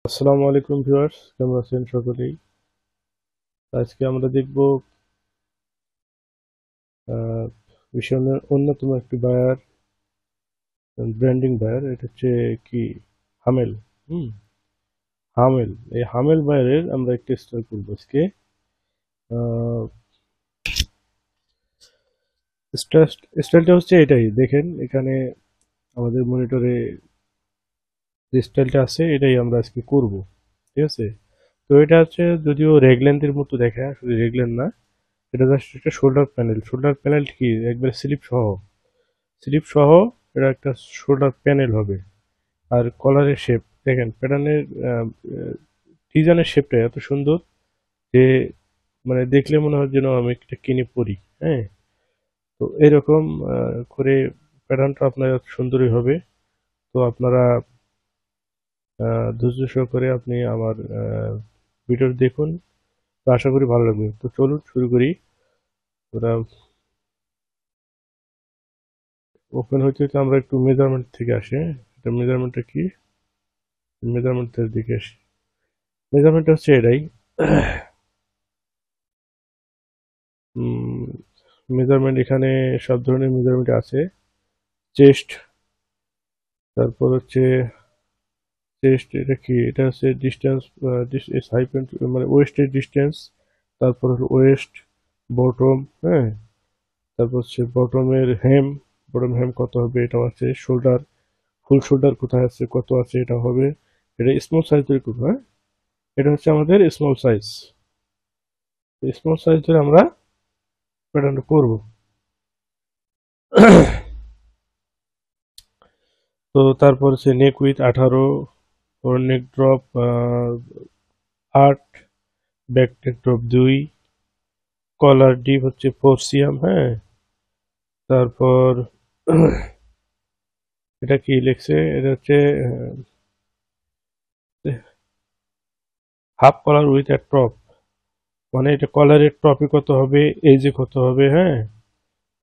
আসসালামু আলাইকুম ভিউয়ার্স, কেমন আছেন সকলেই? আজকে আমরা দেখব আহ, ভীষণ অন্যতম একটি বায়ার, ব্র্যান্ডিং বায়ার। এটা হচ্ছে কি, হামেল। হুম হামেল। এই হামেল বায়ারের আমরা একটা স্টাইল করবো আজকে। আহ, স্টাইলটা হচ্ছে এটাই, দেখেন এখানে আমাদের মনিটরে যে স্টাইলটা আছে এটাই আমরা আজকে করব। ঠিক আছে? তো এটা হচ্ছে, যদিও রেগল্যান্ডের মতো দেখায়, আসলে রেগল্যান্ড না। এটা জাস্ট একটা শোল্ডার প্যানেল কি একবার স্লিপ সহ এটা একটা শোল্ডার প্যানেল হবে। আর কলারের শেপ দেখেন, প্যাটার্নের ডিজাইনের শেপটা এত সুন্দর যে মানে দেখলে মনে হয় যেন আমি এটা কিনে পরি। হ্যাঁ, তো এরকম করে প্যাটার্নটা আপনার এত সুন্দরই হবে। তো আপনারা ধৈর্য সহকারে আপনি আমার ভিডিও দেখুন, তো আশা করি ভালো লাগবে। তো চলুন শুরু করি। ওরা ওপেন হইতে হইতে আমরা একটু মেজারমেন্ট থেকে আসি। হ্যাঁ? এটা মেজারমেন্টটা কি, মেজারমেন্টের দিকে আসি। মেজারমেন্ট হচ্ছে এটাই। মেজারমেন্ট এখানে সব ধরনের মেজারমেন্ট আছে। চেস্ট, তারপর হচ্ছে চেস্ট, এটা কি, এটা হচ্ছে ডিস্টেন্স, হাইপেন মানে ওয়েস্টের ডিস্টেন্স। তারপর হলো ওয়েস্ট, বটম। হ্যাঁ, তারপর হচ্ছে বটম হেম কত হবে এটাও আছে। শোল্ডার, ফুল শোল্ডার কোথায় আছে, কত আছে এটা হবে। এটা স্মল সাইজ ধরে করবো। হ্যাঁ, এটা হচ্ছে আমাদের স্মল সাইজ ধরে আমরা প্যাটার্নটা করবো। তো তারপর হচ্ছে নেক উইথ 18, ওর neck drop 8, back neck drop 2, collar dip হচ্ছে 4 সিএম। হ্যাঁ, তারপর এটা কি লিখছে, এটা হচ্ছে half collar with a top, মানে এটা কলারের টপে কত হবে, এই যে কত হবে। হ্যাঁ,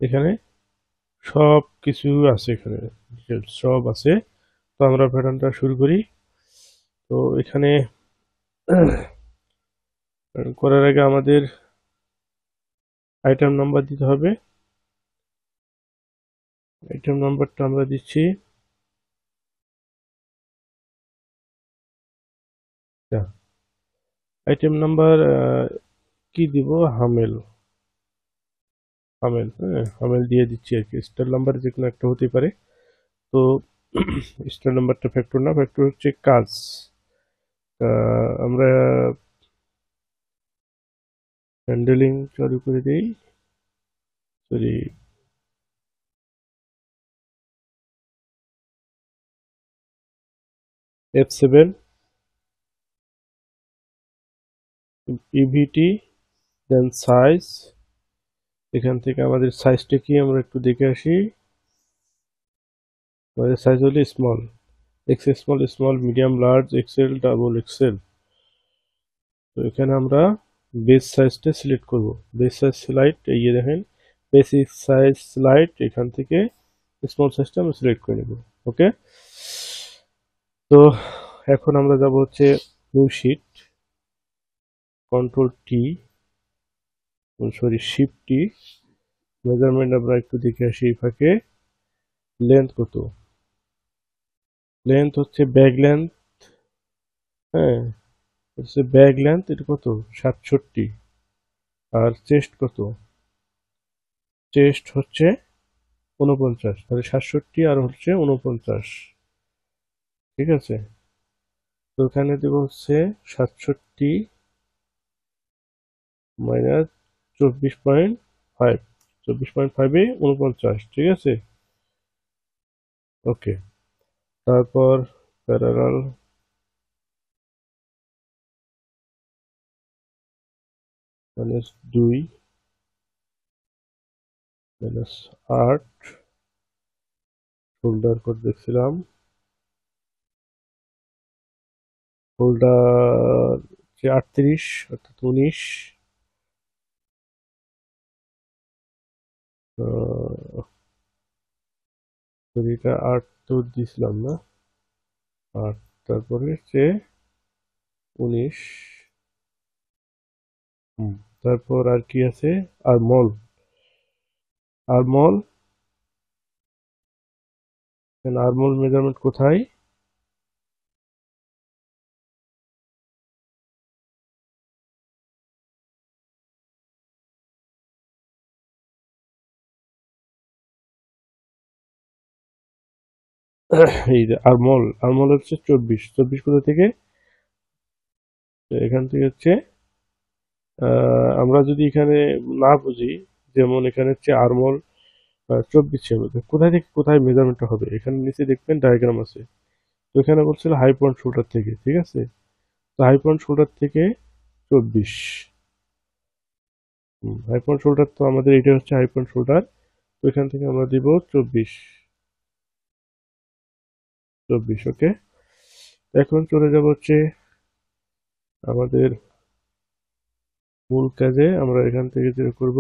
এখানে সব কিছু আছে, এখানে details সব আছে। তো আমরা প্যাটার্নটা শুরু করি। তো এখানে করার আগে আমাদের আইটেম নাম্বার দিতে হবে। আইটেম নাম্বারটা আমরা দিচ্ছি, আইটেম নাম্বার কি দিব, হামেল। হ্যাঁ, হামেল দিয়ে দিচ্ছি আর কি। স্টার নাম্বার যে কোনো একটা হতে পারে। তো স্টার নাম্বারটা ফ্যাক্টর না, ফ্যাক্টর হচ্ছে কাজ। আমরা হ্যান্ডেলিং চালু করে দিই। সরি, F7, ইভিটি, দেন সাইজ। এখান থেকে আমাদের সাইজটা কি আমরা একটু দেখে আসি। আমাদের সাইজ হলো small, small, medium, large, XL, double XL. তো এখানে আমরা বেস সাইজটা সিলেক্ট করব। বেস সাইজ স্লাইড, এই যে দেখেন, বেসিক সাইজ স্লাইড, এখান থেকে স্মল সাইজটা আমরা সিলেক্ট করে নেব। ওকে, তো এখন আমরা যাব হচ্ছে new sheet, control T, sorry shift T. Measurement আমরা একটু দেখে আসি এই ফাঁকে। লেন্থ কত, লেন্থ হচ্ছে ব্যাক লেন্থ। হ্যাঁ, হচ্ছে ব্যাক লেন্থ, এটা কত, 67। আর চেস্ট কত, চেস্ট হচ্ছে 49, তাহলে 67 আর হচ্ছে 49। ঠিক আছে, তো এখানে দেবো হচ্ছে 67 মাইনাস 24.5, 24.5-এ 49। ঠিক আছে, ওকে। তারপর প্যারালাল -2 -8, ফোল্ডার কোড দেখছিলাম, ফোল্ডার যে 38 অর্থাৎ 19। এটা 8 তো দিছিলাম না, 8। তারপরে হচ্ছে 19। তারপর আর কি আছে? আরমল। আরমল। আরমল মেজারমেন্ট কোথায়? এই যে আরমল, আরমল হচ্ছে 24। 24 কোথা থেকে? এখান থেকে হচ্ছে আমরা যদি এখানে না বুঝি, যেমন এখানে হচ্ছে আরমল 24 সেমি, কোথায় থেকে কোথায় মেজারমেন্টটা হবে? এখানে নিচে দেখবেন ডায়াগ্রাম আছে। তো এখানে বলছিল হাই পয়েন্ট শোল্ডার থেকে, ঠিক আছে? তো হাই পয়েন্ট শোল্ডার থেকে 24। হাই পয়েন্ট শোল্ডার, তো আমাদের এটা হচ্ছে হাই পয়েন্ট শোল্ডার। তো এখান থেকে আমরা দিব 24। 24, ওকে। এখন চলে যাব হচ্ছে আমাদের মূল কাজে। আমরা এখান থেকে যেটা করব,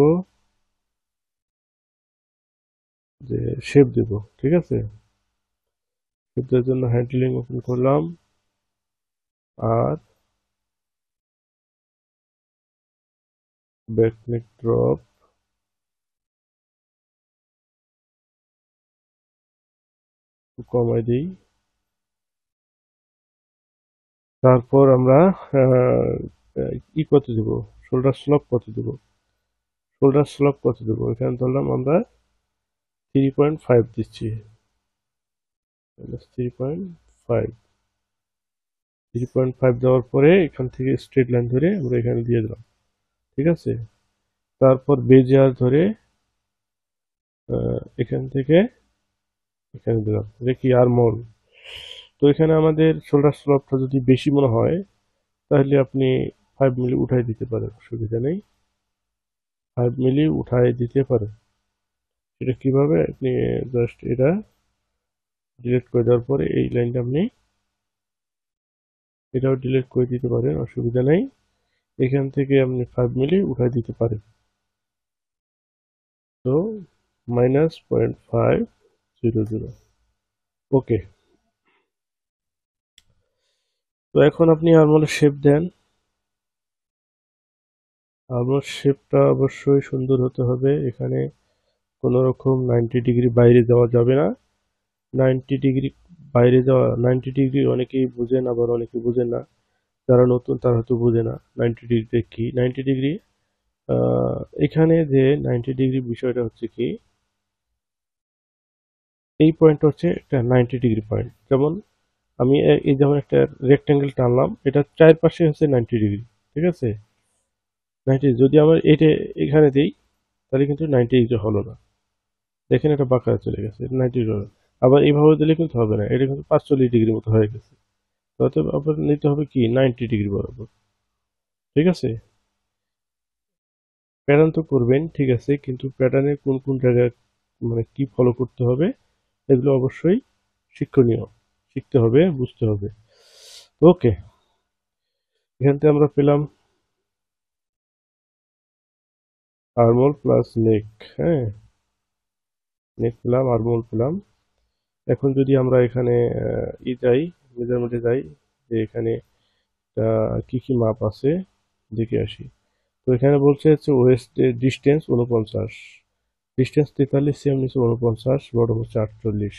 যে শেপ দেব, ঠিক আছে? শেপ দেওয়ার জন্য হ্যান্ডলিং ওপেন করলাম, আর ব্যাকনেক ড্রপ কমাই দিই। তারপর আমরা কত দেব, শোল্ডার স্লপ কত দেব? শোল্ডার স্লপ কত দেব? এখানে ধরলাম আমরা 3.5 দিচ্ছি। 3.5। 3.5 দেওয়ার পরে এখান থেকে স্ট্রেট লাইন ধরে আমরা এখানে দিয়ে দিলাম, ঠিক আছে? তারপর বেজিয়ার ধরে এখান থেকে এখানে দিলাম, এটা কি আরমল। তো এখানে আমাদের শোল্ডার স্লপটা যদি বেশি মনে হয়, তাহলে আপনি 5 মিলি উঠাই দিতে পারেন, অসুবিধা নেই। 5 মিলি উঠাই দিতে পারেন। এটা কিভাবে? আপনি জাস্ট এটা ডিলিট করে দেওয়ার পরে এই লাইনটা আপনি এটাও ডিলিট করে দিতে পারেন, অসুবিধা নেই। এখান থেকে আপনি 5 মিলি উঠাই দিতে পারেন। তো -0.500, ওকে। তো এখন আপনি আরমোলের শেপ দেন। আরমোল শেপটা অবশ্যই সুন্দর হতে হবে। এখানে কোনো রকম 90 ডিগ্রি বাইরে যাওয়া যাবে না। 90 ডিগ্রি বাইরে যাওয়া, 90 ডিগ্রি অনেকেই বুঝেন, আবার অনেকে বুঝেন না। যারা নতুন তারা হয়তো বুঝে না 90 ডিগ্রিতে কি। 90 ডিগ্রি, এখানে যে 90 ডিগ্রি বিষয়টা হচ্ছে কি, এই পয়েন্ট হচ্ছে একটা 90 ডিগ্রি পয়েন্ট। যেমন আমি এই যেমন একটা রেক্টেঙ্গেল টানলাম, এটা চারপাশে হচ্ছে 90 ডিগ্রি, ঠিক আছে? 90, যদি আমার এটা এখানে দিই, তাহলে কিন্তু 90 ডিগ্রি হলো না। দেখেন এটা বাঁকা চলে গেছে, 90 ডিগ্রি হলো। আবার এইভাবে দিলে কিন্তু হবে না, এটা কিন্তু 45 ডিগ্রি মতো হয়ে গেছে। অতএব আপনার নিতে হবে কি 90 ডিগ্রি বরাবর, ঠিক আছে? প্যাটার্ন তো করবেন, ঠিক আছে, কিন্তু প্যাটার্নের কোন কোন জায়গায় মানে কি ফলো করতে হবে, এগুলো অবশ্যই শিক্ষণীয়, শিখতে হবে, বুঝতে হবে। ওকে, এখান থেকে আমরা পেলাম আর্মহোল প্লাস নেক। হ্যাঁ, নেক পেলাম, আর্মহোল পেলাম। এখন যদি আমরা এখানে যাই, মেজারমেন্টে যাই, যে এখানে কি কি মাপ আছে দেখে আসি। তো এখানে বলছে হচ্ছে ওয়েস্ট ডিস্টেন্স 49, ডিস্টেন্স 43 সেম নিচে 49, বড় হচ্ছে 48।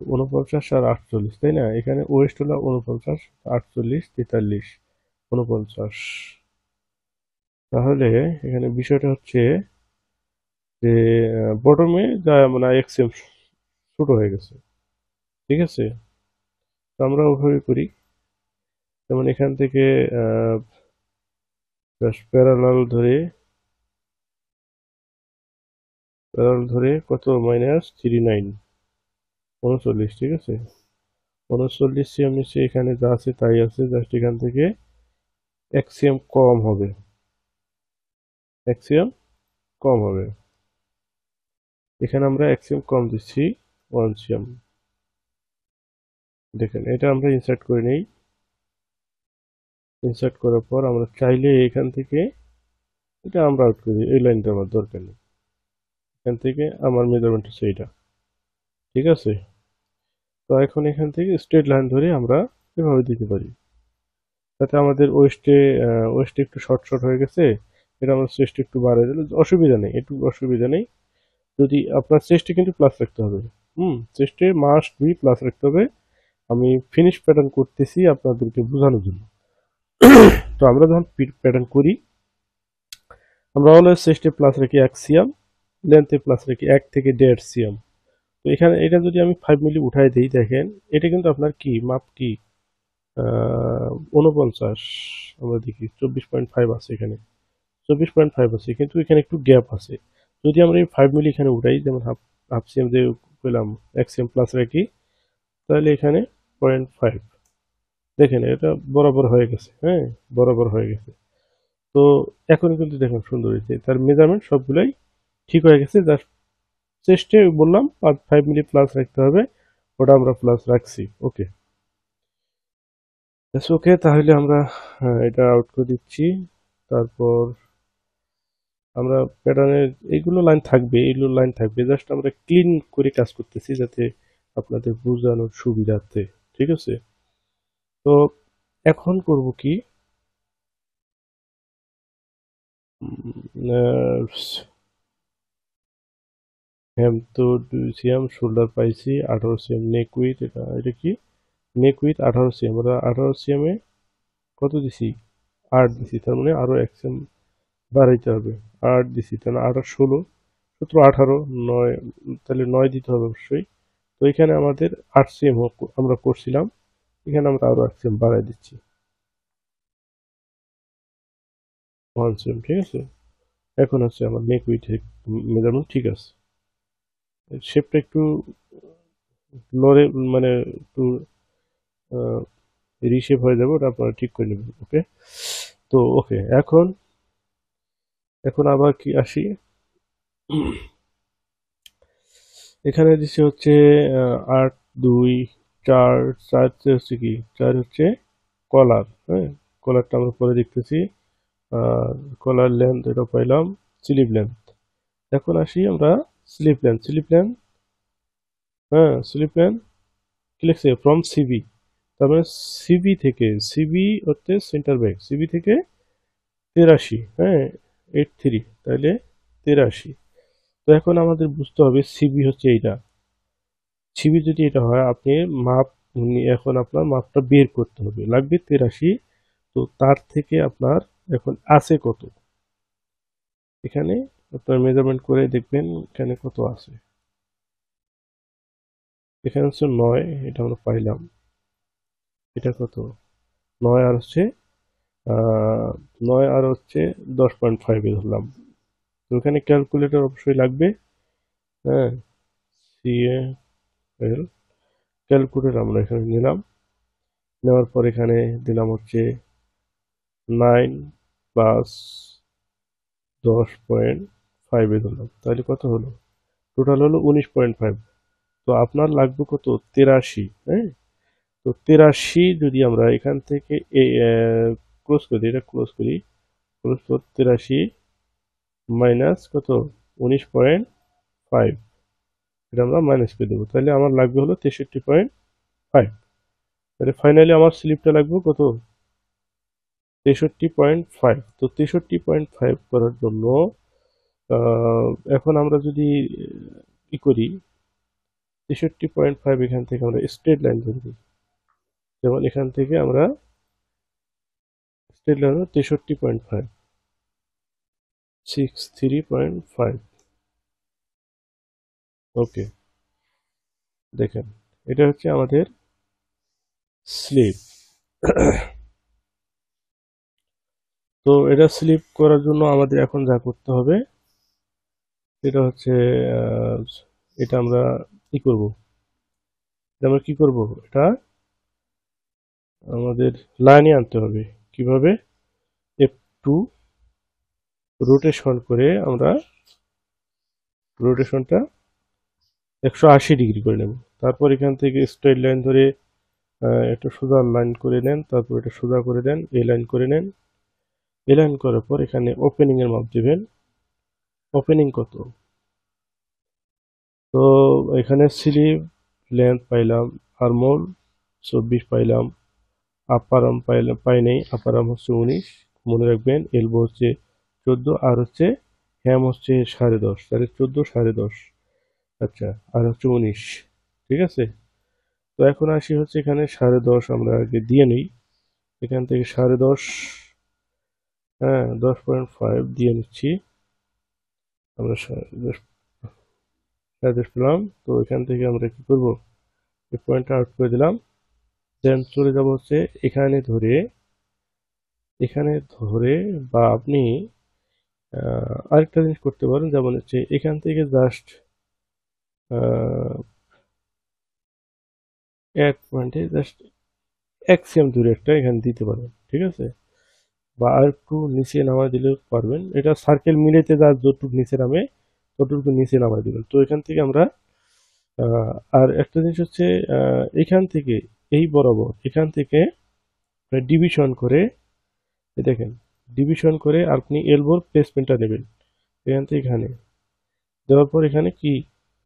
49 আর 48, তাই না? এখানে ওয়েস্ট হলো 49, 48, 43, 49। তাহলে এখানে বিষয়টা হচ্ছে যে বটমে যা মানে এক্সএম ছোট হয়ে গেছে, ঠিক আছে? তো আমরা ওভাবে করি। যেমন এখান থেকে প্যারালাল ধরে, প্যারালাল ধরে কত, -39, 39, ঠিক আছে? 39 সিএম নিচে এখানে যা আছে তাই আছে, জাস্ট এখান থেকে এক্সিএম কম হবে, এক্সিএম কম হবে। এখানে আমরা এক্সিএম কম দিচ্ছি 1 সিএম। দেখেন এটা আমরা ইনসার্ট করে নেই। ইনসার্ট করার পর আমরা চাইলে এখান থেকে এটা আমরা আউট করি, এই লাইনটা আমার দরকার নেই। এখান থেকে আমার মেজারমেন্ট হচ্ছে এটা, ঠিক আছে? তো এখন এখান থেকে স্ট্রেট লাইন ধরে আমরা এভাবে দিতে পারি। তাতে আমাদের ওয়েস্টে একটু শর্ট শর্ট হয়ে গেছে, এটা আমার চেস্ট একটু বাড়িয়ে দিলে অসুবিধা নেই, একটু অসুবিধা নেই। যদি আপনার চেস্টে কিন্তু প্লাস রাখতে হবে, চেস্টে মাস্ট বি প্লাস রাখতে হবে। আমি ফিনিশ প্যাটার্ন করতেছি আপনাদেরকে বোঝানোর জন্য। তো আমরা যখন প্যাটার্ন করি, আমরা অলওয়েজ চেস্টে প্লাস রাখি 1 সিএম, লেন্থে প্লাস রাখি 1 থেকে 1.5 সিএম। তো এখানে এটা যদি আমি 5 মিলি উঠাই দিই, দেখেন এটা কিন্তু আপনার কি মাপ কি 49, আমরা দেখি 24.5 আছে এখানে, 24.5 আছে, কিন্তু এখানে একটু গ্যাপ আছে। যদি আমরা এই 5 মিলি এখানে উঠাই, যেমন হাফ হাফ সিএম যে পেলাম, 1 সিএম প্লাস রাখি, তাহলে এখানে 0.5, দেখেন এটা বরাবর হয়ে গেছে, হ্যাঁ, বরাবর হয়ে গেছে। তো এখন কিন্তু দেখেন সুন্দর হয়েছে, তার মেজারমেন্ট সবগুলাই ঠিক হয়ে গেছে। জাস্ট চেস্টে বললাম 5 মিলি প্লাস রাখতে হবে, ওটা আমরা প্লাস রাখছি। ওকে, ওকে, তাহলে আমরা এটা আউট করে দিচ্ছি। তারপর আমরা প্যাটার্নের এইগুলো লাইন থাকবে, জাস্ট আমরা ক্লিন করে কাজ করতেছি যাতে আপনাদের বোঝানোর সুবিধার্থে। ঠিক আছে, তো এখন করব কি, হ্যাম তো 2 সিএম শোল্ডার পাইছি, 18 সিএম নেক উইথ, এটা এটা কি নেক উইথ 18 সিএম, আমরা 18 সিএম এ কত দিছি, 8 দিছি, তার মানে আরো 1 সিএম বাড়াইতে হবে। 8 দিছি, তাহলে 8 আর 16, 17, 18, 9, তাহলে 9 দিতে হবে অবশ্যই। তো এখানে আমাদের 8 সিএম আমরা করছিলাম, এখানে আমরা আরো 1 সিএম বাড়াই দিচ্ছি, 1 সিএম। ঠিক আছে, এখন হচ্ছে আমার নেক উইথ মেজারমেন্ট ঠিক আছে। শেপটা একটু লড়ে, মানে একটু রিশেপ হয়ে যাবে, ওটা আপনারা ঠিক করে নেবেন। ওকে, তো ওকে, এখন এখন আবার কি আসি, এখানে দিচ্ছে হচ্ছে 8, 2, 4, 4 হচ্ছে কি, 4 হচ্ছে কলার, হ্যাঁ, কলারটা আমরা পরে দেখতেছি। আর কলার লেন্থ এটা পাইলাম, স্লিভ লেন্থ। এখন আসি আমরা স্লিভ লেন্থ, হ্যাঁ, স্লিভ লেন্থ কি লিখছে, ফ্রম সিবি, তার মানে সিবি হচ্ছে সেন্টার ব্যাক, সিবি থেকে 83, হ্যাঁ, 83, তাহলে 83। তো এখন আমাদের বুঝতে হবে সিবি হচ্ছে এইটা, সিবি যদি এটা হয়, আপনি মাপ এখন আপনার মাপটা বের করতে হবে, লাগবে 83। তো তার থেকে আপনার এখন আছে কত, এখানে আপনার মেজারমেন্ট করে দেখবেন এখানে কত আছে। এখানে হচ্ছে 9, এটা আমরা পাইলাম, এটা কত, 9 আর হচ্ছে আহ 9 আর হচ্ছে 10.5 এ ধরলাম। তো এখানে ক্যালকুলেটর অবশ্যই লাগবে, হ্যাঁ, সিএল ক্যালকুলেটর আমরা এখানে নিলাম, নেওয়ার পর এখানে দিলাম হচ্ছে 9 প্লাস 10.5 এ ধরলাম, তাহলে কত হলো, টোটাল হলো 19.5। তো আপনার লাগবে কত, 83, হ্যাঁ। তো 83 যদি আমরা এখান থেকে ক্লোজ করি, এটা ক্লোজ করি 83 মাইনাস কত, 19.5, এটা আমরা মাইনাস করে দেবো, তাহলে আমার লাগবে হলো 63.5। তাহলে ফাইনালি আমার স্লিপটা লাগবে কত, 63.5। তো 63.5 করার জন্য এখন আমরা যদি কি করি, 63.5 এখান থেকে আমরা স্ট্রেট লাইন ধরি, যেমন এখান থেকে আমরা স্ট্রেট লাইন 63.5, 63.5। ওকে, দেখেন এটা হচ্ছে আমাদের স্লিপ। তো এটা স্লিপ করার জন্য আমাদের এখন যা করতে হবে সেটা হচ্ছে আহ, এটা আমরা কি করব, আমরা কি করব, এটা আমাদের লাইনে আনতে হবে। কিভাবে, F2 রোটেশন করে আমরা রোটেশনটা 180 ডিগ্রি করে নেব। তারপর এখান থেকে স্ট্রেট লাইন ধরে একটা সোজা লাইন করে নেন, তারপর এটা সোজা করে দেন, এ লাইন করে নেন। এ লাইন করার পর এখানে ওপেনিং এর মাপ দিবেন, ওপেনিং কত, তো এখানে স্লিভ লেন্থ পাইলাম, আর্মহোল 24 পাইলাম, আপার আর্ম পাই নেই, আপার আর্ম হচ্ছে 19, মনে রাখবেন। এলবো হচ্ছে 14, আর হচ্ছে হ্যাম হচ্ছে 10.5, তাহলে 14 10.5, আচ্ছা, আর হচ্ছে 19, ঠিক আছে। তো এখন আসি হচ্ছে এখানে 10.5 আমরা আগে দিয়ে নিই, এখান থেকে 10.5, হ্যাঁ 10.5 দিয়ে নিচ্ছি আমরা, 10.5 পেলাম। তো এখান থেকে আমরা কি করব, এই পয়েন্টটা আউট করে দিলাম, দেন চলে যাব হচ্ছে এখানে ধরে, এখানে ধরে, বা আপনি আরেকটা জিনিস করতে পারেন, যেমন হচ্ছে এখান থেকে জাস্ট এক পয়েন্টে জাস্ট এক্সিয়াম দূরে একটা এখানে দিতে পারবেন, ঠিক আছে। বা আর একটু নিচে নামায় দিলেও পারবেন, এটা সার্কেল মিলাইতে যা যতটুকু নিচে নামে ততটুকু নিচে নামায় দিবেন। তো এখান থেকে আমরা আর একটা জিনিস হচ্ছে এখান থেকে এই বরাবর এখান থেকে ডিভিশন করে, দেখেন ডিভিশন করে আপনি এলবোর প্লেসমেন্টটা নেবেন, এখান থেকে এখানে দেওয়ার পর এখানে কি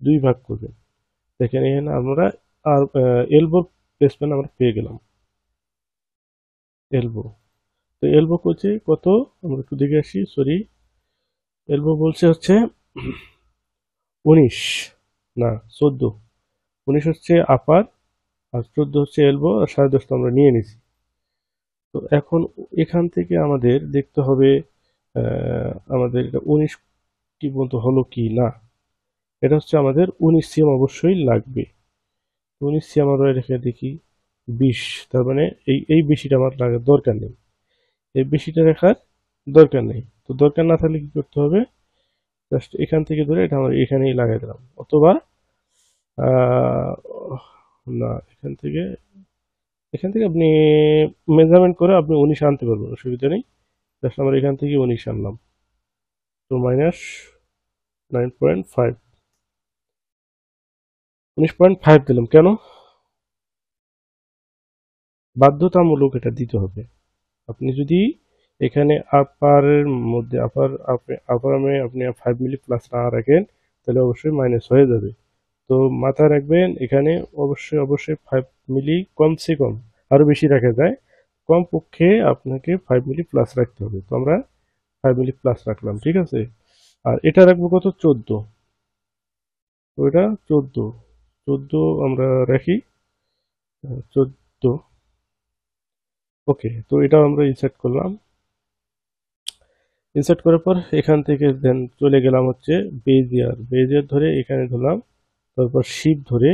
2 ভাগ করবেন, দেখেন এখানে আমরা আর এলবোর প্লেসমেন্ট আমরা পেয়ে গেলাম, এলবো। তো এলবো করছে কত, আমরা একটু দেখে আসি, সরি, এলবো বলছে হচ্ছে 19, না 14, 19 হচ্ছে আপার, আর 14 হচ্ছে এলবো, আর 10.5 আমরা নিয়ে নিছি। তো এখন এখান থেকে আমাদের দেখতে হবে আমাদের এটা 19 কি পর্যন্ত হলো কি না, এটা হচ্ছে আমাদের 19 সিএম অবশ্যই লাগবে। 19 সিএম আমরা রেখে দেখি 20, তার মানে এই বেশিটা আমার লাগার দরকার নেই, এই বেশিটা রাখার দরকার নেই। তো দরকার না থাকলে কি করতে হবে, জাস্ট এখান থেকে ধরে এটা আমরা এখানেই লাগাই দিলাম, অথবা আহ, না এখান থেকে আপনি মেজারমেন্ট করে আপনি 19 আনতে পারবেন, অসুবিধা নেই। জাস্ট আমরা এখান থেকে 19 আনলাম, তো মাইনাস 9.5, 19.5 দিলাম কেন, বাধ্যতামূলক এটা দিতে হবে। আপনি যদি এখানে আপারের মধ্যে আপার আর্মে আপনি 5 মিলি প্লাস না রাখেন, তাহলে অবশ্যই মাইনাস হয়ে যাবে। তো মাথায় রাখবেন এখানে অবশ্যই অবশ্যই 5 মিলি কমসে কম, আরো বেশি রাখা যায়, কম পক্ষে আপনাকে 5 মিলি প্লাস রাখতে হবে। তো আমরা 5 মিলি প্লাস রাখলাম, ঠিক আছে। আর এটা রাখবো কত, 14, তো এটা 14, 14 আমরা রাখি, 14, ওকে। তো এটা আমরা ইনসার্ট করলাম, ইনসার্ট করার পর এখান থেকে দেন চলে গেলাম হচ্ছে বেজিয়ার ধরে এখানে ধরলাম, তারপর শিপ ধরে,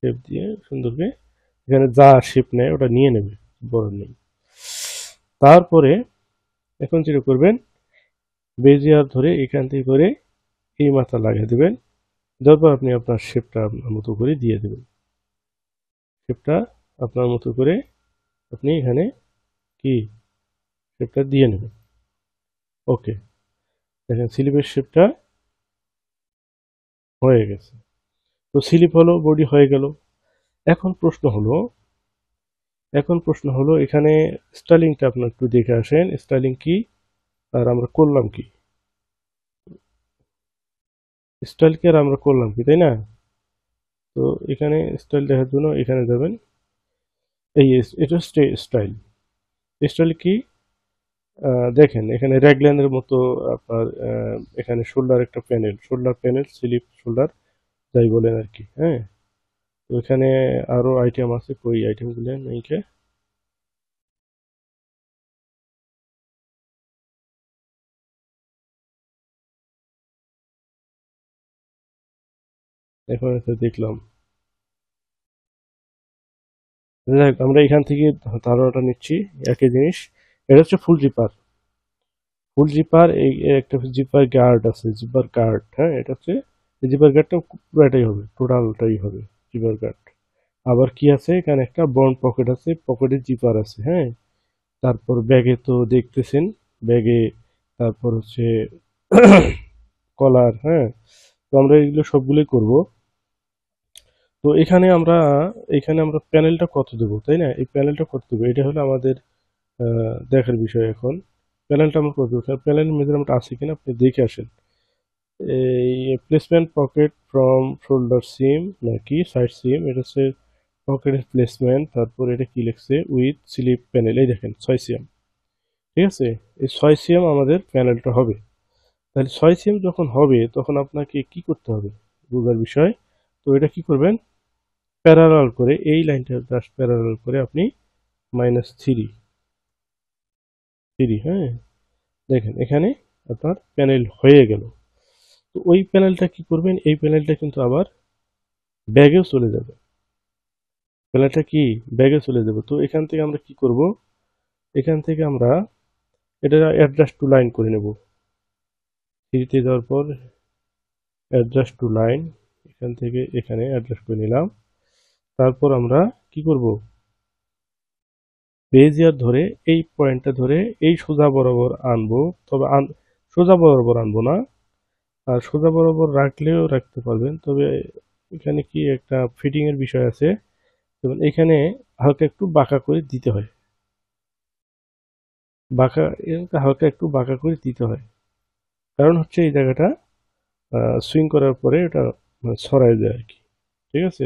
শেপ দিয়ে সুন্দরকে এখানে যা শেপ নেয় ওটা নিয়ে নেবে, বড় নেই। তারপরে এখন যেটা করবেন, বেজিয়ার ধরে এখান থেকে করে এই মাথা লাগিয়ে দেবেন, তারপর আপনি আপনার শেপটা আপনার মতো করে দিয়ে দেবেন, শেপটা আপনার মতো করে আপনি এখানে কি শেপটা দিয়ে নেবেন, ওকে। দেখেন স্লিপের শেপটা হয়ে গেছে। তো স্লিপ হলো, বডি হয়ে গেল। এখন প্রশ্ন হলো, এখানে স্টাইলিংটা আপনার একটু দেখে আসেন, স্টাইলিং কি আর আমরা করলাম কি, স্টাইল কি আর আমরা করলাম কি, তাই না। তো এখানে স্টাইল দেখার জন্য এখানে যাবেন, এই এটা হচ্ছে স্টাইল। স্টাইল কি, দেখেন এখানে র্যাগলাইনের মতো আপনার এখানে শোল্ডার একটা panel, shoulder panel, slip shoulder যাই বলেন আর কি, হ্যাঁ। তো এখানে আরো আইটেম আছে, কই আইটেমগুলো নাইকে, এখন এটা দেখলাম। যাই হোক, আমরা এখান থেকে ধারণাটা নিচ্ছি, একই জিনিস। এটা হচ্ছে ফুল জিপার, ফুল জিপার, এই একটা জিপার গার্ড আছে, জিপার গার্ড, হ্যাঁ এটা হচ্ছে জিপার গার্ডটা পুরোটাই হবে, টোটালটাই হবে জিপার গার্ড। আবার কি আছে এখানে, একটা বন্ড পকেট আছে, পকেটে জিপার আছে, হ্যাঁ। তারপর ব্যাগে তো দেখতেছেন, ব্যাগে তারপর হচ্ছে কলার, হ্যাঁ। তো আমরা এগুলো সবগুলোই করব। তো এখানে আমরা প্যানেলটা কত দেবো, তাই না, এই প্যানেলটা কত দেবো, এটা হলো আমাদের দেখার বিষয় এখন। প্যানেলটা আমরা কত দেবো, প্যানেল মেজারমেন্ট আছে কিনা আপনি দেখে আসেন। এই প্লেসমেন্ট পকেট ফ্রম শোল্ডার সিম নাকি সাইড সিম, এটা হচ্ছে পকেট প্লেসমেন্ট, তারপর এটা কি লিখছে উইথ স্লিপ প্যানেল, এই দেখেন 6 সিএম। ঠিক আছে, এই 6 সিএম আমাদের প্যানেলটা হবে। তাহলে 6 সিএম যখন হবে তখন আপনাকে কি করতে হবে বোঝার বিষয়। তো এটা কি করবেন, প্যারালাল করে এই লাইনটা জাস্ট প্যারালাল করে আপনি -3, হ্যাঁ, দেখেন এখানে আপনার প্যানেল হয়ে গেল। তো ওই প্যানেলটা কি করবেন, এই প্যানেলটা কিন্তু আবার ব্যাগেও চলে যাবে, প্যানেলটা কি ব্যাগে চলে যাবে। তো এখান থেকে আমরা কি করব, এখান থেকে আমরা এটা অ্যাডজাস্ট টু লাইন করে নেব। থ্রিতে যাওয়ার পর অ্যাডজাস্ট টু লাইন, এখান থেকে এখানে অ্যাডজাস্ট করে নিলাম। তারপর আমরা কি করব, বেজিয়ার ধরে এই পয়েন্টটা ধরে এই সোজা বরাবর আনবো, তবে সোজা বরাবর আনবো না, আর সোজা বরাবর রাখলেও রাখতে পারবেন, তবে এখানে কি একটা ফিটিং এর বিষয় আছে, যেমন এখানে হালকা একটু বাঁকা করে দিতে হয়, বাঁকা, হালকা একটু বাঁকা করে দিতে হয়, কারণ হচ্ছে এই জায়গাটা সুইং করার পরে এটা ছড়ায় যায় আর কি। ঠিক আছে,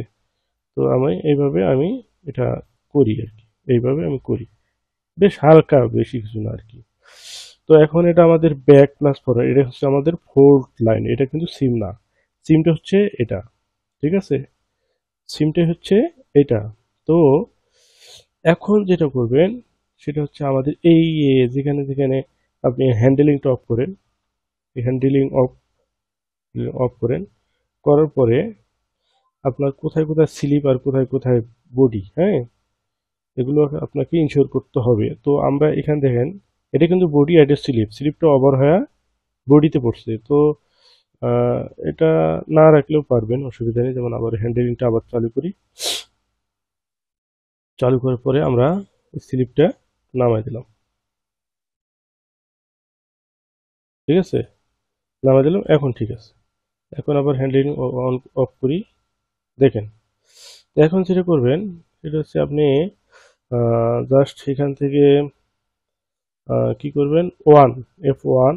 তো আমি এটা করি আর কি, এইভাবে আমি করি, বেশ হালকা, বেশি কিছু না আর কি। তো এখন এটা আমাদের ব্যাক প্লাস ফরওয়ার্ড, এটা হচ্ছে আমাদের ফোর্থ লাইন, এটা কিন্তু সিম না, সিমটা হচ্ছে এটা। ঠিক আছে, সিমটা হচ্ছে এটা। তো এখন যেটা করবেন সেটা হচ্ছে আমাদের এই যেখানে যেখানে আপনি হ্যান্ডেলিংটা অফ করেন, হ্যান্ডেলিং অফ অফ করেন, করার পরে আপনার কোথায় কোথায় স্লিপ আর কোথায় কোথায় বডি, হ্যাঁ, এগুলো আপনাকে ইনশিওর করতে হবে। তো আমরা এখানে দেখেন এটা কিন্তু বডি, এটা স্লিপটা ওভার হয়ে বডিতে পড়ছে। তো আহ, এটা না রাখলেও পারবেন, অসুবিধা নেই। যেমন আবার হ্যান্ডেলিংটা আবার চালু করি, চালু করার পরে আমরা স্লিপটা নামাই দিলাম। ঠিক আছে, নামাই দিলাম, এখন ঠিক আছে। এখন আবার হ্যান্ডেলিং অন অফ করি, দেখেন। তো এখন যেটা করবেন সেটা হচ্ছে আপনি জাস্ট এখান থেকে কি করবেন, F1,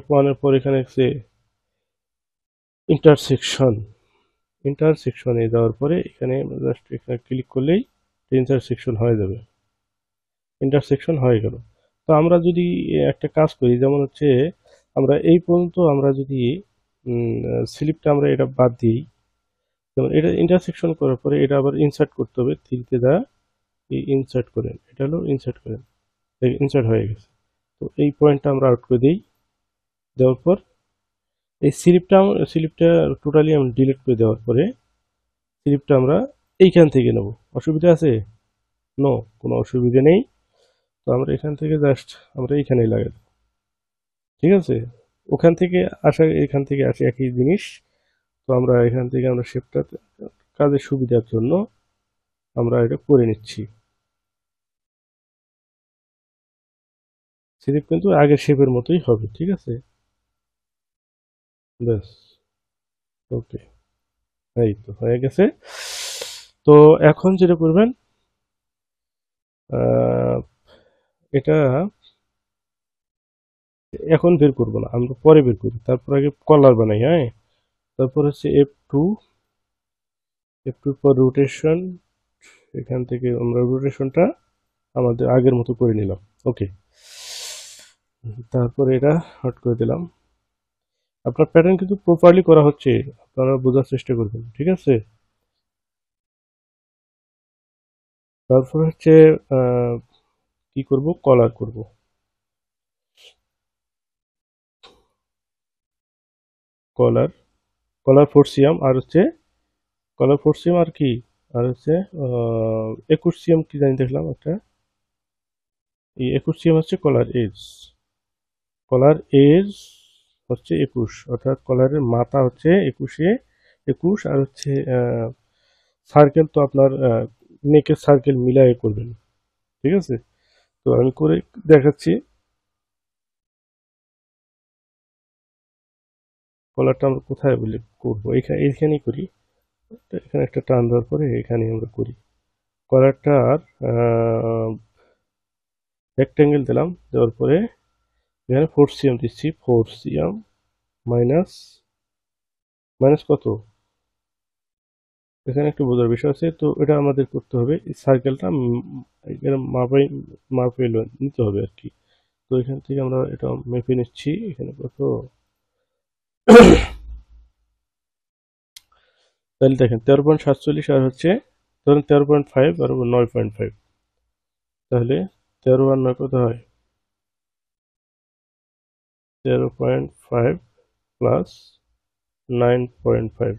F1 এর পর এখানে হচ্ছে ইন্টারসেকশন, ইন্টারসেকশনে যাওয়ার পরে এখানে জাস্ট এখানে ক্লিক করলেই ইন্টারসেকশন হয়ে যাবে, ইন্টারসেকশন হয়ে গেল। তো আমরা যদি একটা কাজ করি, যেমন হচ্ছে আমরা এই পর্যন্ত আমরা যদি স্লিপটা আমরা এটা বাদ দিই, যেমন এটা ইন্টারসেকশন করার পরে এটা আবার ইনসার্ট করতে হবে, থ্রিতে যা ইনসার্ট করেন, এটা হলো ইনসার্ট করেন, ইনসার্ট হয়ে গেছে। তো এই পয়েন্টটা আমরা আউট করে দিই, দেওয়ার পর এই স্লিপটা টোটালি আমরা ডিলিট করে দেওয়ার পরে স্লিপটা আমরা এইখান থেকে নেব, অসুবিধা আছে? নো, কোনো অসুবিধা নেই। তো আমরা এখান থেকে জাস্ট আমরা এইখানেই লাগাই দেব। ঠিক আছে, ওখান থেকে আসা এখান থেকে আসে একই জিনিস। তো আমরা এখান থেকে আমরা শেপটা কাজের সুবিধার জন্য আমরা এটা করে নিচ্ছি। স্লিপ কিন্তু আগের শেপের মতোই হবে। ঠিক আছে, ব্যাস, ওকে, এই তো হয়ে গেছে। তো এখন যেটা করবেন, আহ, এটা এখন বের করবো না, আমরা পরে বের করি, তারপর আগে কলার বানাই, হ্যাঁ। তারপর হচ্ছে F2 পর রোটেশন, এখান থেকে আমরা রোটেশনটা আমাদের আগের মতো করে নিলাম। ওকে, তারপরে এটা হট করে দিলাম। আপনার প্যাটার্ন কিন্তু প্রপারলি করা হচ্ছে, আপনারা বোঝার চেষ্টা করবেন। ঠিক আছে, তারপর হচ্ছে আহ, কি করব, কলার করব, কলার, কলার ফোর্সিয়াম, আর হচ্ছে কলার ফোর্সিয়াম আর কি, আর হচ্ছে একুশিয়াম কি জানি দেখলাম একটা, এই একুশিয়াম হচ্ছে কলার এজ, কলার এজ হচ্ছে 21, অর্থাৎ কলারের মাথা হচ্ছে 21, আর হচ্ছে সার্কেল তো আপনার নেকের সার্কেল মিলাই করবেন। ঠিক আছে, তো আমি করে দেখাচ্ছি। কলারটা আমরা কোথায় বলে করবো, এখানে এইখানেই করি, এখানে একটা টান দেওয়ার পরে এখানে আমরা করি কলারটার, রেক্টেঙ্গেল দিলাম, দেওয়ার পরে এখানে ফোর্সিয়াম দিচ্ছি, ফোর্সিয়াম মাইনাস, মাইনাস কত, এখানে একটু বোঝার বিষয় আছে, তো এটা আমাদের করতে হবে সার্কেলটা মাপে নিতে হবে আর কি। তো এখান থেকে আমরা এটা মেপে নিচ্ছি, এখানে কত, তাহলে দেখেন 13.47 আর হচ্ছে ধরুন 13.5 আর 9.5, তাহলে 13 আর 9 কত হয়, 13.5 প্লাস 9.5,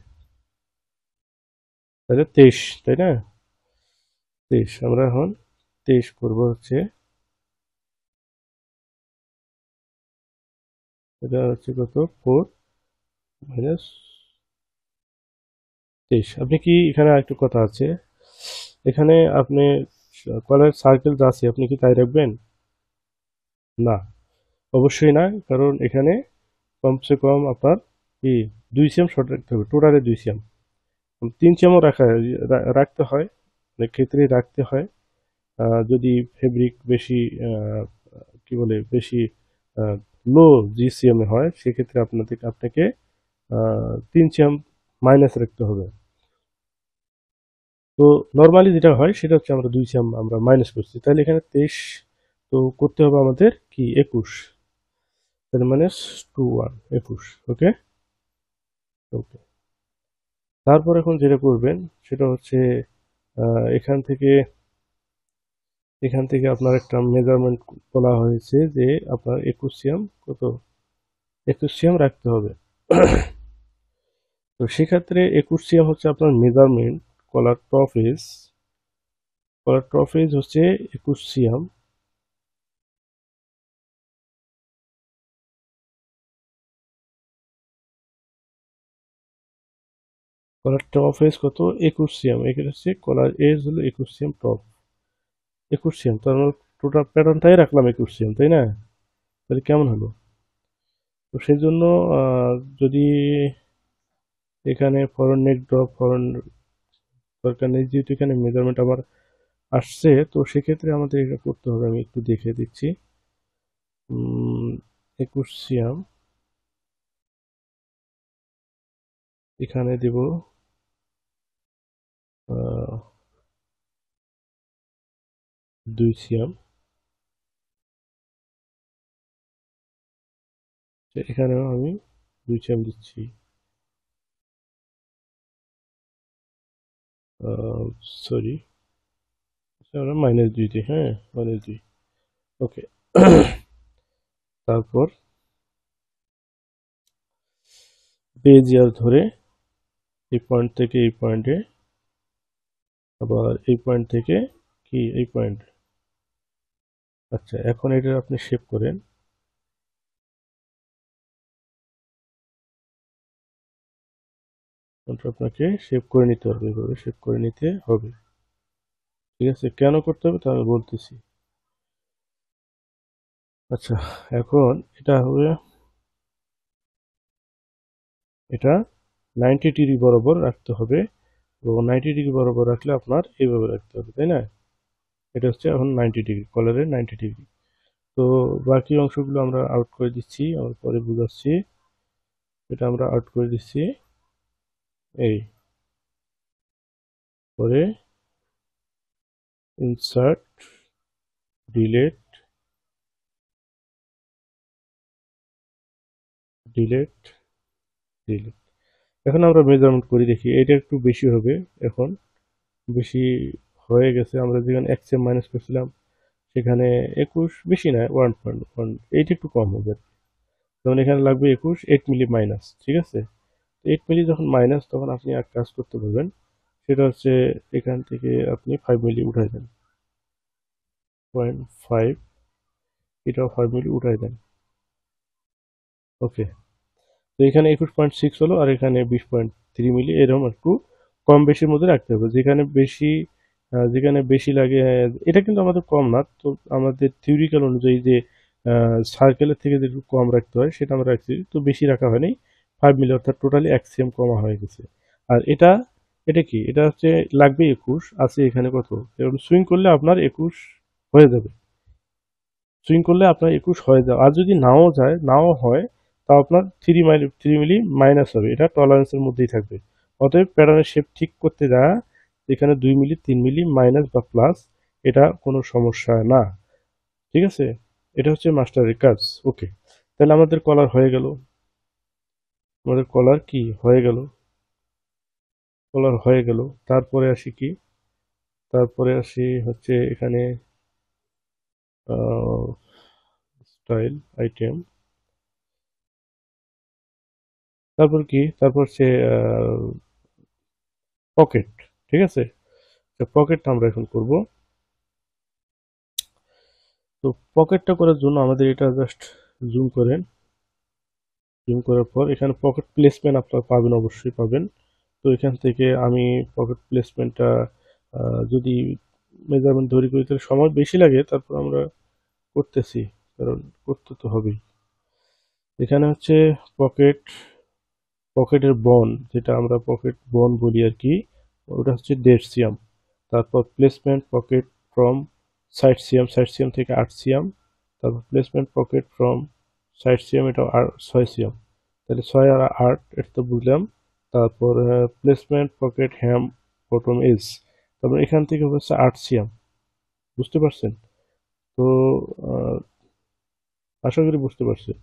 তাহলে 23, তাই না? 23, আমরা এখন 23 করবো হচ্ছে, এটা হচ্ছে কত, 4 মাইনাস 23। আপনি কি এখানে আরেকটু কথা আছে, এখানে আপনি কলার সার্কেল যা আছে আপনি কি তাই রাখবেন? না, অবশ্যই না, কারণ এখানে কমসে কম আপনার কি 2 সিএম শর্ট রাখতে হবে, টোটালে 2 সিএম। 3 সিএমও রাখতে হয়, অনেক ক্ষেত্রেই রাখতে হয়। যদি ফেব্রিক বেশি কি বলে বেশি লো জিসিএম এ হয়, সেক্ষেত্রে আপনাকে 3 সিএম মাইনাস রাখতে হবে। তো নর্মালি যেটা হয় সেটা হচ্ছে আমরা 2 সিএম আমরা মাইনাস করছি, তাহলে এখানে 23, তো করতে হবে আমাদের কি 21, তাহলে মাইনাস 21, 21। ওকে, ওকে। তারপর এখন যেটা করবেন সেটা হচ্ছে এখান থেকে আপনার একটা মেজারমেন্ট বলা হয়েছে যে আপনার 21 সিএম কত, 21 সিএম রাখতে হবে। তো সেক্ষেত্রে 21 সিএম হচ্ছে আপনার মেজারমেন্ট, কলার টপ এজ, কলার টপ এজ হচ্ছে 21 সিএম। কলার টপ এজ কত, 21 সিএম, এখানে হচ্ছে কলার এজ হলো 21 সিএম, টপ 21 সিএম, তার মানে টোটাল প্যাটার্নটাই রাখলাম 21 সিএম, তাই না? তাহলে কেমন হলো? তো সেই জন্য যদি এখানে ফরন নেক ড্রপ ফরন দরকার নেই, যেহেতু এখানে মেজারমেন্ট আমার আসছে, তো সেক্ষেত্রে আমাদের এটা করতে হবে, আমি একটু দেখে দিচ্ছি। 21 সিএম এখানে দেব 2 সিএম, এখানেও আমি 2 সিএম দিচ্ছি, সরি, আমরা -2 দিই, হ্যাঁ -2, ওকে। তারপর বেজিয়ার ধরে এই পয়েন্ট থেকে এই পয়েন্টে, আবার এই পয়েন্ট থেকে কি এই পয়েন্ট। আচ্ছা, এখন এটা আপনি শেপ করেন, আপনাকে শেপ করে নিতে হবে, এভাবে শেপ করে নিতে হবে। ঠিক আছে, কেন করতে হবে তা আমি বলতেছি। আচ্ছা, এখন এটা হবে, এটা 90 ডিগ্রি বরাবর রাখতে হবে, তো 90 ডিগ্রি বরাবর রাখলে আপনার এইভাবে রাখতে হবে, তাই না? এটা হচ্ছে এখন 90 ডিগ্রি, কলারের 90 ডিগ্রি। তো বাকি অংশগুলো আমরা আউট করে দিচ্ছি, আমরা পরে বুঝাচ্ছি। এটা আমরা আউট করে দিচ্ছি, এই পরে ইনসার্ট, ডিলেট, ডিলেট, ডিলেট। এখন আমরা মেজারমেন্ট করি, দেখি এটা একটু বেশি হবে এখন, বেশি হয়ে গেছে। আমরা যেখানে 1 সিএম মাইনাস করছিলাম সেখানে 21, বেশি না 1.1, এইটা একটু কম হবে, যেমন এখানে লাগবে 21, 8 মিলি মাইনাস, ঠিক আছে? 8 মিলি যখন মাইনাস, তখন আপনি এক কাজ করতে পারবেন, সেটা হচ্ছে এখান থেকে আপনি 5 মিলি উঠাই দেন, 0.5, এটাও 5 মিলি উঠাই দেন। ওকে, তো এখানে 21.6 হলো, আর এখানে 20.3 মিলি, এরকম একটু কম বেশির মধ্যে রাখতে হবে। যেখানে বেশি লাগে, এটা কিন্তু আমাদের কম না, তো আমাদের থিওরিক্যাল অনুযায়ী যে সার্কেলের থেকে যে কম রাখতে হয় সেটা আমরা রাখছি, তো বেশি রাখা হয়নি, 5 মিলি, অর্থাৎ টোটালি 1 সিএম কমা হয়ে গেছে। আর এটা কি, এটা হচ্ছে লাগবে 21, আছে এখানে কত, এরকম সুইং করলে আপনার 21 হয়ে যাবে, সুইং করলে আপনার 21 হয়ে যাবে। আর যদি নাও হয়, তাও আপনার 3 মিলি মাইনাস হবে, এটা টলারেন্সের মধ্যেই থাকবে। অতএব প্যাটার্নের শেপ ঠিক করতে যায় এখানে 2 মিলি 3 মিলি মাইনাস বা প্লাস এটা কোনো সমস্যা না। ঠিক আছে, এটা হচ্ছে মাস্টারের কাজ। ওকে, তাহলে আমাদের কলার হয়ে গেল। আমাদের কলার কি হয়ে গেল, কলার হয়ে গেল। তারপরে আসি কি, তারপরে আসি হচ্ছে এখানে স্টাইল আইটেম, তারপর কি, তারপর সে পকেট। ঠিক আছে, পকেটটা আমরা এখন করব। তো পকেটটা করার জন্য আমাদের এটা জাস্ট জুম করেন, জুম করার পর এখানে পকেট প্লেসমেন্ট আপনারা পাবেন, অবশ্যই পাবেন। তো এখান থেকে আমি পকেট প্লেসমেন্টটা যদি মেজারমেন্ট ধরে করি তাহলে সময় বেশি লাগে, তারপর আমরা করতেছি, কারণ করতে তো হবেই। এখানে হচ্ছে পকেট, পকেটের বন, যেটা আমরা পকেট বন বলি আর কি, ওটা হচ্ছে 1.5 সিএম। তারপর placement pocket from side CM, side CM থেকে 8 সিএম। তারপর placement pocket from side CM, এটা 6 সিএম। তাহলে 6 আর 8, এটা তো বুঝলাম। তারপর প্লেসমেন্ট পকেট হ্যাম বটম এজ, তারপর এখান থেকে হচ্ছে 8 সিএম। বুঝতে পারছেন? তো আহ, আশা করি বুঝতে পারছেন।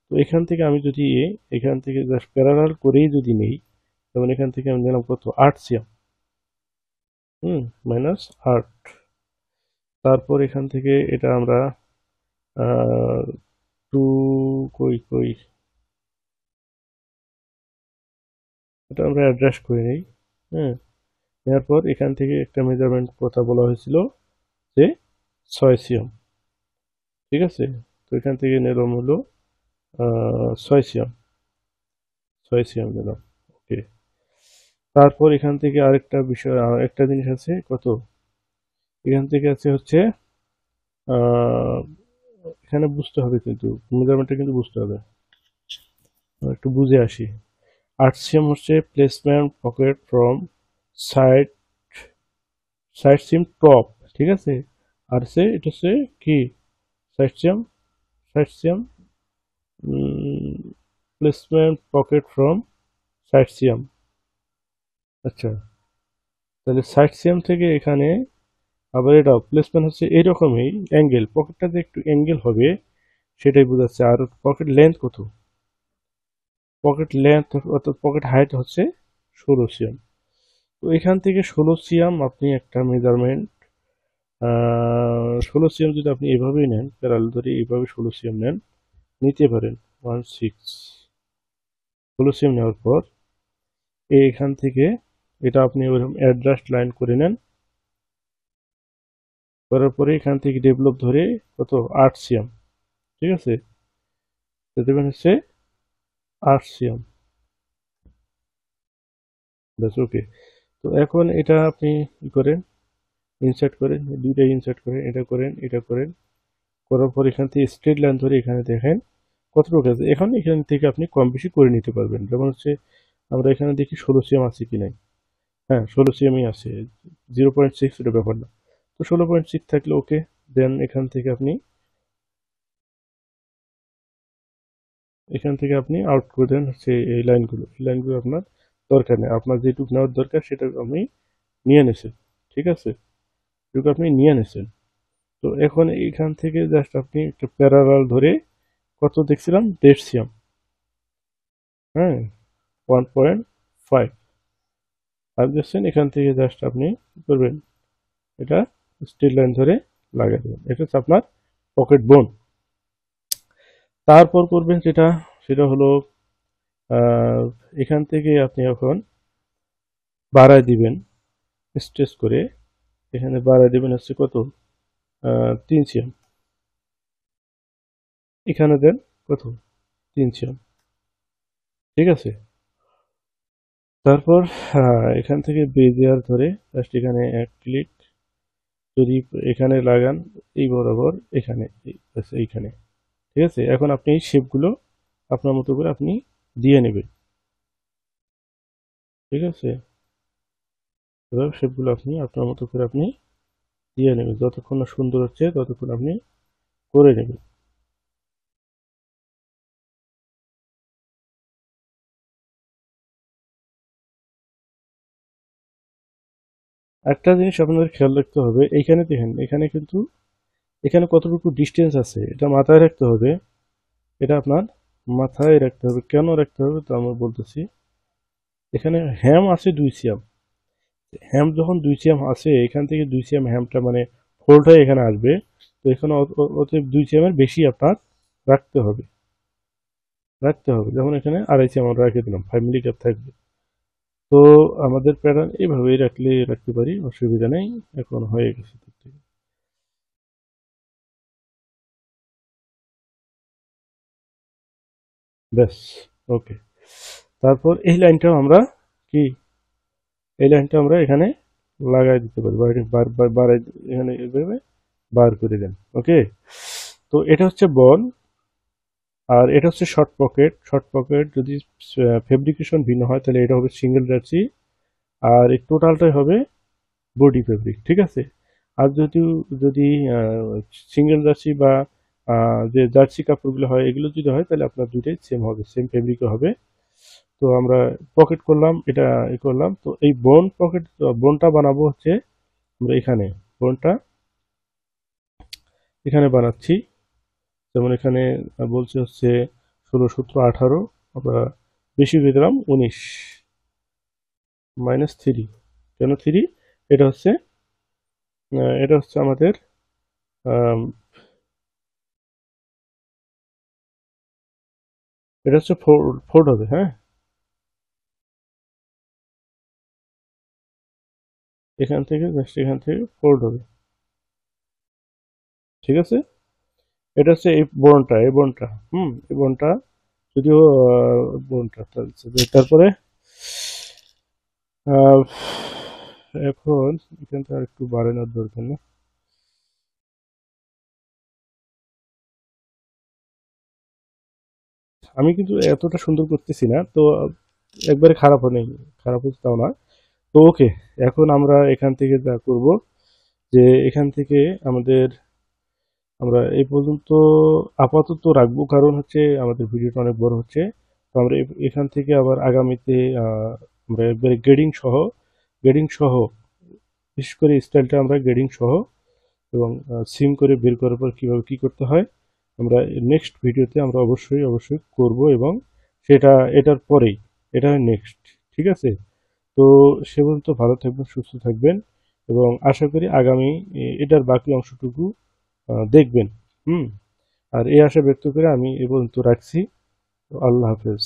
তো এখান থেকে আমি যদি এখান থেকে জাস্ট প্যারালাল করেই যদি নেই, যেমন এখান থেকে আমি নিলাম কত, 8 সিএম, মাইনাস 8। তারপর এখান থেকে এটা আমরা আহ, টু, কই কই, এটা আমরা অ্যাড্রেস করে নিই। হ্যাঁ, নেওয়ার পর এখান থেকে একটা মেজারমেন্ট কথা বলা হয়েছিল যে 6 সিএম। ঠিক আছে, তো এখান থেকে নিলাম হলো 6 সিএম, 6 সিএম নিলাম। ওকে, তারপর এখান থেকে আরেকটা বিষয়, একটা জিনিস আছে কত, এখান থেকে আছে হচ্ছে আহ, এখানে বুঝতে হবে, কিন্তু মেজারমেন্টটা কিন্তু বুঝতে হবে, একটু বুঝে আসি। 8 সিএম হচ্ছে placement pocket from side, side SIM top. ঠিক আছে, আর সে এটা হচ্ছে কি, side CM, side CM placement pocket from side CM. আচ্ছা, তাহলে সাইড সিএম থেকে এখানে আবার এটা প্লেসমেন্ট হচ্ছে এইরকমই, অ্যাঙ্গেল পকেটটা যে একটু অ্যাঙ্গেল হবে সেটাই বোঝাচ্ছে। আর পকেট লেন্থ কত, পকেট লেন্থ অর্থাৎ পকেট হাইট হচ্ছে 16 সিএম। তো এখান থেকে 16 সিএম আপনি একটা মেজারমেন্ট, 16 সিএম যদি আপনি এভাবেই নেন, প্যারাল ধরে এইভাবে 16 সিএম নেন, নিতে পারেন 16, 16 সিএম নেওয়ার পর এখান থেকে এটা আপনি ওরকম অ্যাডজাস্ট লাইন করে নেন, করার পরে এখান থেকে ডেভেলপ ধরে কত, 8 সিএম। ঠিক আছে, তো দেবেন হচ্ছে 8 সিএম, ব্যাস। ওকে, তো এখন এটা আপনি কি করেন, ইনসার্ট করেন, দুইটাই ইনসার্ট করেন, এটা করেন, এটা করেন, করার পর এখান থেকে স্ট্রেট লাইন ধরে এখানে দেখেন কতটুকু আছে। এখন এখান থেকে আপনি কম বেশি করে নিতে পারবেন, যেমন হচ্ছে আমরা এখানে দেখি 16 সিএম আছে কি নাই। হ্যাঁ, 16 সিএমই আছে, 0.6 এটা ব্যাপার না। তো 16.6 থাকলে ওকে, দেন এখান থেকে আপনি, এখান থেকে আপনি আউট করে দেন হচ্ছে এই লাইনগুলো, এই লাইনগুলো আপনার দরকার নেই, আপনার যেটুকু নেওয়ার দরকার সেটা আপনি নিয়ে নিয়েছেন। ঠিক আছে, যেটুকু আপনি নিয়ে নিয়েছেন। তো এখন এইখান থেকে জাস্ট আপনি একটা প্যারালাল ধরে কত দেখছিলাম, 1.5 সিএম, হ্যাঁ, 1.5 আর দেখছেন, এখান থেকে জাস্ট আপনি কি করবেন, এটা স্ট্রেট লাইন ধরে লাগিয়ে দেবেন। এটা হচ্ছে আপনার পকেট বোন। তারপর করবেন যেটা, সেটা হলো আহ, এখান থেকে আপনি এখন বাড়ায় দিবেন, স্ট্রেস করে এখানে বাড়ায় দিবেন হচ্ছে কত, 3 সিএম, এখানে দেন কত, 3 সিএম। ঠিক আছে, তারপর এখান থেকে বেজিয়ার ধরে জাস্ট এখানে এক ক্লিক, যদি এখানে লাগান এই বরাবর, এখানে এইখানে। ঠিক আছে, এখন আপনি এই শেপগুলো আপনার মতো করে আপনি দিয়ে নেবেন। ঠিক আছে, এবার শেপগুলো আপনি আপনার মতো করে আপনি দিয়ে নেবেন, যতক্ষণ না সুন্দর হচ্ছে ততক্ষণ আপনি করে নেবেন। একটা জিনিস আপনাদের খেয়াল রাখতে হবে, এইখানে দেখেন এখানে কিন্তু এখানে কতটুকু ডিস্টেন্স আছে এটা মাথায় রাখতে হবে। এটা আপনার মাথায় রাখতে হবে। কেন রাখতে হবে তা আমি বলতেছি। এখানে হ্যাম আছে 2 সিএম। হ্যাম যখন 2 সিএম আছে, এখান থেকে 2 সিএম হ্যামটা মানে ফোল্ড হয়ে এখানে আসবে। তো এখানে অতএব 2 সিএম এর বেশি আপনার রাখতে হবে। যেমন এখানে 2.5 সিএম আমরা রেখে দিলাম, 5 মিলি ক্যাপ থাকবে। তো আমাদের প্যাটার্ন এইভাবেই রাখতে পারি, অসুবিধা নেই। এখন হয়ে গেছে দিক থেকে। ব্যাস, ওকে। তারপর কি এই লাইনটা আমরা এখানে লাগাই দিতে পারি, এখানে এভাবে বার করে দেন। ওকে। তো এটা হচ্ছে বল, আর এটা হচ্ছে শর্ট পকেট। যদি ফেব্রিকেশন ভিন্ন হয় তাহলে এটা হবে সিঙ্গেল জার্সি, আর এই টোটালটাই হবে বডি ফেব্রিক, ঠিক আছে। আর যদি সিঙ্গেল জার্সি বা যে জার্সি কাপড়গুলো হয় এগুলো যদি হয় তাহলে আপনার দুইটাই সেম হবে, সেম ফেব্রিকে হবে। তো আমরা পকেট করলাম, এটা করলাম। তো এই বোনটা বানাবো হচ্ছে আমরা বোনটা এখানে বানাচ্ছি। যেমন এখানে বলছে হচ্ছে 16, 17, 18, আমরা বেশি দিয়ে দিলাম 19, -3। কেন 3? এটা হচ্ছে আমাদের আম, এটা হচ্ছে ফোর্ড হবে, হ্যাঁ। এখান থেকে ফোর্ড হবে, ঠিক আছে। এটা হচ্ছে এই বোনটা যদিও বোনটা তারপরে আহ, এখন এখানটা আর একটু বাড়ানোর দরকার না। আমি কিন্তু এতটা সুন্দর করতেছি না তো, একবারে খারাপ হচ্ছে তাও না। তো ওকে, এখন আমরা এখান থেকে যা করব, যে এখান থেকে আমাদের আমরা এই পর্যন্ত আপাতত রাখবো, কারণ হচ্ছে আমাদের ভিডিওটা অনেক বড় হচ্ছে। তো আমরা এখান থেকে আবার আগামীতে আমরা একবারে গ্রেডিং সহ, বিশেষ করে স্টাইলটা আমরা গ্রেডিং সহ এবং সিম করে বের করার পর কিভাবে কি করতে হয় আমরা নেক্সট ভিডিওতে আমরা অবশ্যই করব, এবং সেটা এটার পরেই, এটা নেক্সট, ঠিক আছে। তো সে পর্যন্ত ভালো থাকবেন, সুস্থ থাকবেন, এবং আশা করি আগামী এটার বাকি অংশটুকু দেখবেন। হুম। আর এই আশা ব্যক্ত করে আমি এ পর্যন্ত রাখছি। আল্লাহ হাফেজ।